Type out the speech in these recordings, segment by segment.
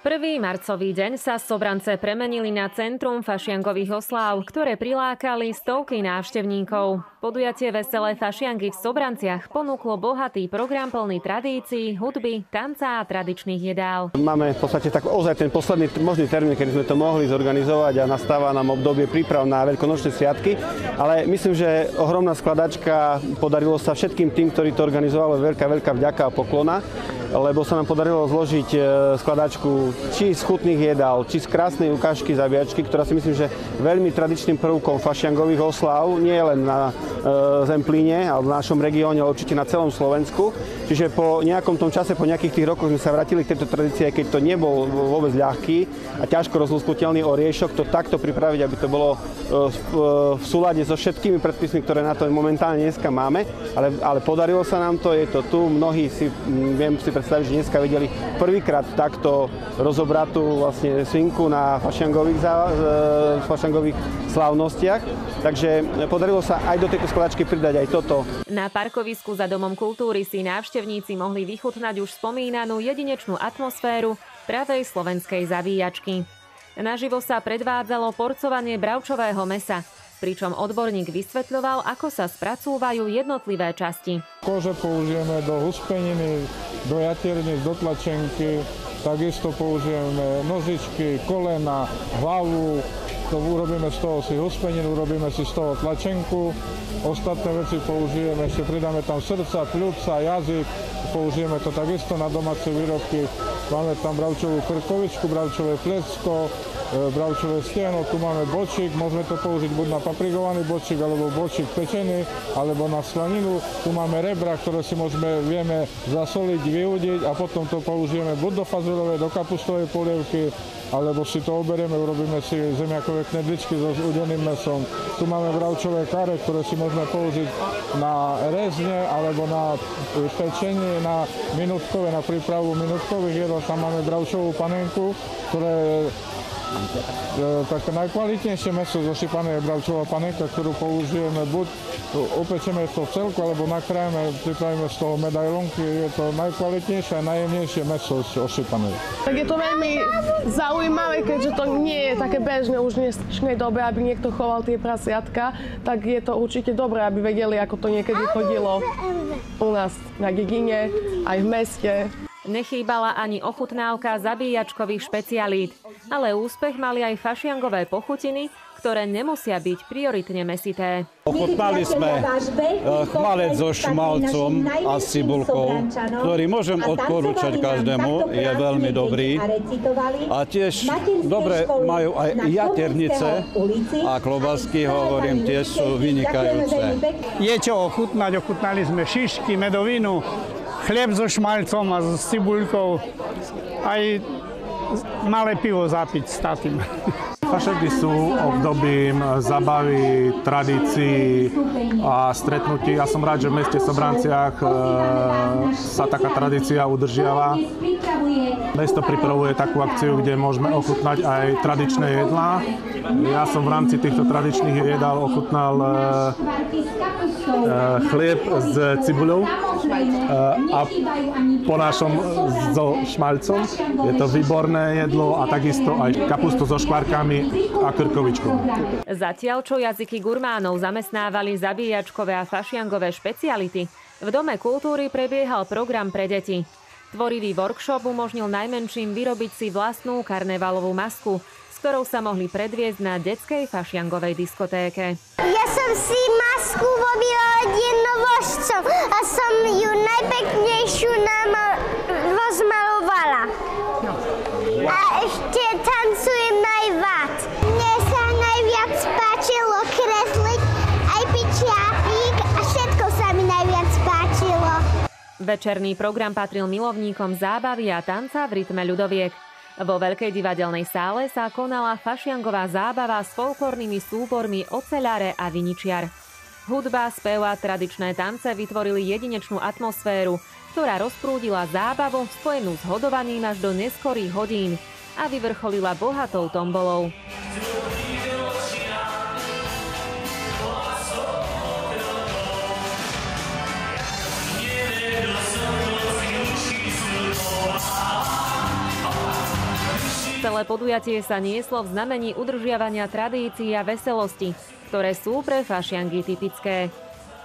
1. marcový deň sa Sobrance premenili na centrum fašiangových osláv, ktoré prilákali stovky návštevníkov. Podujatie Veselé fašiangy v Sobranciach ponúklo bohatý program plný tradícií, hudby, tanca a tradičných jedál. Máme v podstate tak ozaj ten posledný možný termín, kedy sme to mohli zorganizovať a nastáva nám obdobie príprav na veľkonočné sviatky, ale myslím, že ohromná skladačka, podarilo sa všetkým tým, ktorí to organizovali, veľká vďaka a poklona, lebo sa nám podarilo zložiť skladačku či z chutných jedál, či z krásnej ukážky zabíjačky, ktorá si myslím, že veľmi tradičným prvkom fašiangových osláv, nie len na Zemplíne, alebo v našom regióne, ale určite na celom Slovensku. Čiže po nejakom tom čase, po nejakých tých rokoch sme sa vrátili k tejto tradícii, keď to nebol vôbec ľahký a ťažko rozlúsknutelný oriešok, to takto pripraviť, aby to bolo v súlade so všetkými predpismi, ktoré na to momentálne dneska máme, ale podarilo sa nám to, je to tu. Mnohí viem si predstaviť, že dneska videli prvýkrát takto rozobratú vlastne svinku na fašiangových slávnostiach. Takže podarilo sa aj do tejto skladačky pridať aj toto. Na parkovisku za Domom kultúry si návštevníci mohli vychutnať už spomínanú jedinečnú atmosféru pravej slovenskej zabíjačky. Naživo sa predvádzalo porcovanie bravčového mäsa, pričom odborník vysvetľoval, ako sa spracúvajú jednotlivé časti. Kože použijeme do huspeniny, do jatiernic, do tlačenky, takisto použijeme nožičky, kolena, hlavu, to urobíme z toho si huspeninu, urobíme si z toho tlačenku. Ostatné veci použijeme, ešte pridáme tam srdca, pľúca, jazyk, použijeme to takisto na domáce výrobky. Máme tam bravčovú krkovičku, bravčové plecko, bravčové stieno, tu máme bočík, môžeme to použiť buď na paprikovaný bočík, alebo bočík pečený, alebo na slaninu. Tu máme rebra, ktoré si vieme zasoliť, vyudiť a potom to použijeme buď do fazulovej, do kapustovej polievky, alebo si to oberieme, urobíme si zemiakové knedličky so udeným mesom. Tu máme bravčové kare, ktoré si môžeme použiť na rezne alebo na pečenie, na minútkové, na prípravu minútkových jedol. Tam máme bravčovú panenku, ktoré také najkvalitnejšie mäso zošípané je bravčová panenka, ktorú použijeme buď upečeme to v celku, alebo nakrájame, pripravíme z toho medailonky. Je to najkvalitnejšie a najjemnejšie mäso ošípané. Tak je to veľmi zaujímavé, keďže to nie je také bežné už v dnešnej dobe, aby niekto choval tie prasiatka, tak je to určite dobré, aby vedeli, ako to niekedy chodilo u nás na dedine, aj v meste. Nechýbala ani ochutnávka zabíjačkových špecialít, ale úspech mali aj fašiangové pochutiny, ktoré nemusia byť prioritne mäsité. Ochutnali sme chmalec so šmalcom a s cibulkou, ktorý môžem odporúčať každému, je veľmi dobrý. A tiež dobre majú aj jaternice a klobásky, hovorím, tiež sú vynikajúce. Je čo ochutnať, ochutnali sme šišky, medovinu, chlieb so šmalcom a s cibulkou, aj malé pivo zapiť s tátým. Fašiangy sú obdobím zabavy, tradícií a stretnutí. Ja som rád, že v meste Sobranciach sa taká tradícia udržiava. Mesto pripravuje takú akciu, kde môžeme ochutnať aj tradičné jedlá. Ja som v rámci týchto tradičných jedál ochutnal chlieb s cibuľou a po našom so šmalcom. Je to výborné jedlo a takisto aj kapustu so škvarkami a krkovičkou. Zatiaľ, čo jazyky gurmánov zamestnávali zabíjačkové a fašiangové špeciality, v Dome kultúry prebiehal program pre deti. Tvorivý workshop umožnil najmenším vyrobiť si vlastnú karnevalovú masku, s ktorou sa mohli predviesť na detskej fašiangovej diskotéke. Ja som si masku robila od jednorožcov a som ju najpeknejšiu rozmalovala. A ešte tancujem najviac. Mne sa najviac páčilo kresliť, aj pičiapík a všetko sa mi najviac páčilo. Večerný program patril milovníkom zábavy a tanca v rytme ľudoviek. Vo veľkej divadelnej sále sa konala fašiangová zábava s folklórnymi súbormi Oceľare a Viničiar. Hudba, spev a tradičné tance vytvorili jedinečnú atmosféru, ktorá rozprúdila zábavu spojenú s hodovaním až do neskorých hodín a vyvrcholila bohatou tombolou. Celé podujatie sa nieslo v znamení udržiavania tradícií a veselosti, ktoré sú pre fašiangy typické.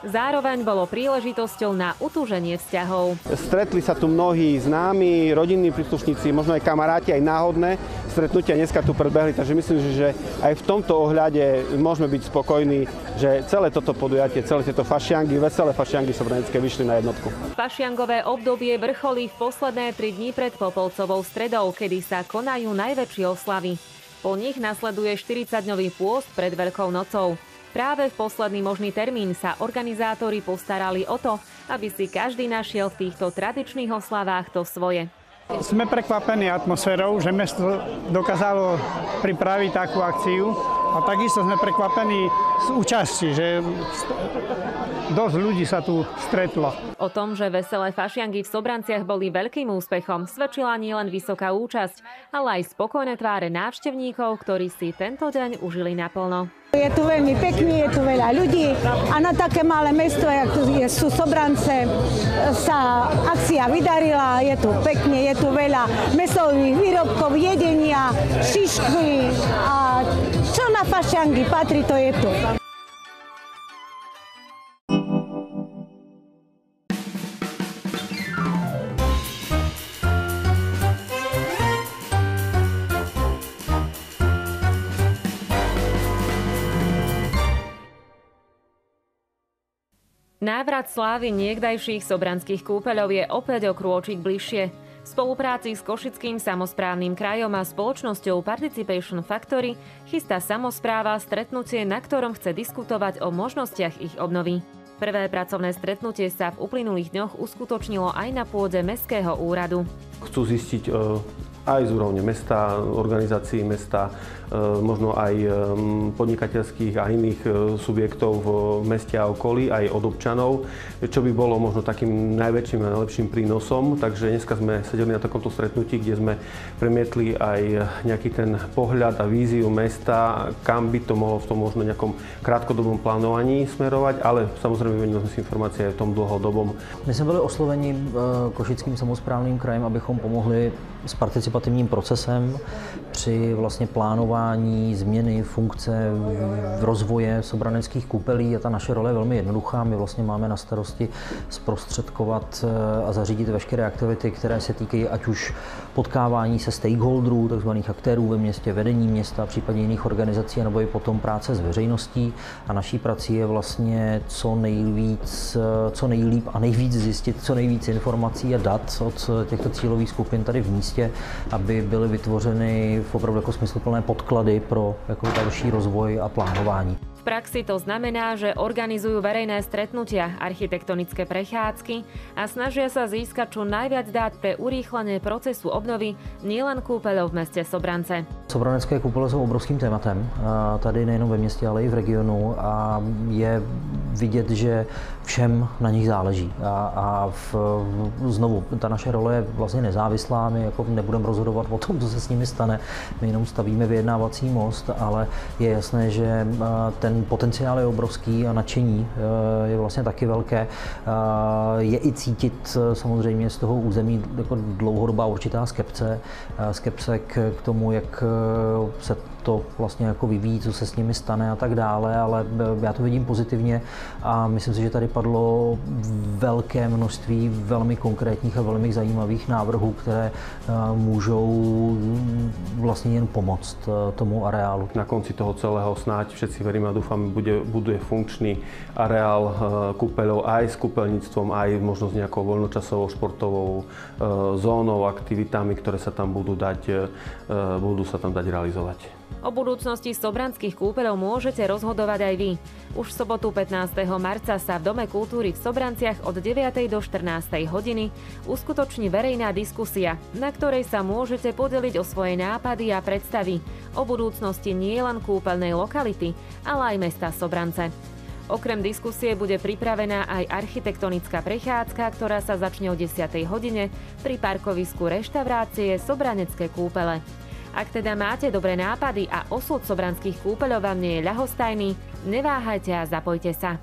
Zároveň bolo príležitosťou na utúženie vzťahov. Stretli sa tu mnohí známi, rodinní príslušníci, možno aj kamaráti, aj náhodné stretnutia dneska tu predbehli, takže myslím, že aj v tomto ohľade môžeme byť spokojní, že celé toto podujatie, celé tieto fašiangy, veselé fašiangy sobranecké vyšli na jednotku. Fašiangové obdobie vrcholí v posledné 3 dni pred Popolcovou stredou, kedy sa konajú najväčšie oslavy. Po nich nasleduje 40-dňový pôst pred Veľkou nocou. Práve v posledný možný termín sa organizátori postarali o to, aby si každý našiel v týchto tradičných oslavách to svoje. Sme prekvapení atmosférou, že mesto dokázalo pripraviť takú akciu a takisto sme prekvapení z účasti, že dosť ľudí sa tu stretlo. O tom, že veselé fašiangy v Sobranciach boli veľkým úspechom, svedčila nielen vysoká účasť, ale aj spokojné tváre návštevníkov, ktorí si tento deň užili naplno. Je tu veľmi pekný, je tu veľa ľudí a na také malé mesto, ako sú Sobrance, sa akcia vydarila, je tu pekne, je tu veľa mesových výrobkov, jedenia, šišky a čo na fašiangy patrí, to je tu. Návrat slávy niekdajších sobranských kúpeľov je opäť o krôčik bližšie. V spolupráci s Košickým samosprávnym krajom a spoločnosťou Participation Factory chystá samospráva stretnutie, na ktorom chce diskutovať o možnostiach ich obnovy. Prvé pracovné stretnutie sa v uplynulých dňoch uskutočnilo aj na pôde Mestského úradu. Chcú zistiť aj z úrovne mesta, organizácií mesta, možno aj podnikateľských a iných subjektov v meste a okolí, aj od občanov, čo by bolo možno takým najväčším a najlepším prínosom. Takže dneska sme sedeli na takomto stretnutí, kde sme premietli aj nejaký ten pohľad a víziu mesta, kam by to mohlo v tom možno nejakom krátkodobom plánovaní smerovať, ale samozrejme vymenili sme si informácie aj v tom dlhodobom. My jsme byli osloveni Košickým samosprávným krajem, abychom pomohli s participativním procesem při vlastně plánování změny funkce v rozvoje sobraneckých koupelí a ta naše role je velmi jednoduchá. My vlastně máme na starosti zprostředkovat a zařídit veškeré aktivity, které se týkají ať už potkávání se stakeholderů, takzvaných aktérů ve městě, vedení města, případně jiných organizací, nebo i potom práce s veřejností. A naší prací je vlastně co nejlíp a nejvíc zjistit co nejvíc informací a dat od těchto cílových skupin tady v místě, aby byly vytvořeny v opravdu jako smysluplné podklady pro jako další rozvoj a plánování. V praxi to znamená, že organizujú verejné stretnutia, architektonické prechádzky a snažia sa získať čo najviac dát pre urýchlenie procesu obnovy nielen kúpeľov v meste Sobrance. Sobranecké koupele jsou obrovským tématem, tady nejenom ve městě, ale i v regionu a je vidět, že všem na nich záleží. Znovu, ta naše role je vlastně nezávislá, my jako nebudeme rozhodovat o tom, co se s nimi stane, my jenom stavíme vyjednávací most, ale je jasné, že ten potenciál je obrovský a nadšení je vlastně taky velké. Je i cítit samozřejmě z toho území jako dlouhodobá určitá skepse k tomu, jak se to vlastně jako vyvíjí, co se s nimi stane a tak dále, ale já to vidím pozitivně a myslím si, že tady padlo velké množství velmi konkrétních a velmi zajímavých návrhů, které můžou vlastně jen pomoct tomu areálu. Na konci toho celého snáď všetci veríme a dúfame, bude funkčný areál kúpeľov aj s kúpeľníctvom, aj možno s nejakou voľnočasovou športovou zónou, aktivitami, ktoré sa tam budú sa tam dať realizovať. O budúcnosti sobranských kúpeľov môžete rozhodovať aj vy. Už v sobotu 15. marca sa v Dome kultúry v Sobranciach od 9. do 14. hodiny uskutoční verejná diskusia, na ktorej sa môžete podeliť o svoje nápady a predstavy o budúcnosti nielen kúpeľnej lokality, ale aj mesta Sobrance. Okrem diskusie bude pripravená aj architektonická prechádzka, ktorá sa začne o 10. hodine pri parkovisku reštaurácie Sobranecké kúpele. Ak teda máte dobré nápady a osud sobranských kúpeľov vám nie je ľahostajný, neváhajte a zapojte sa.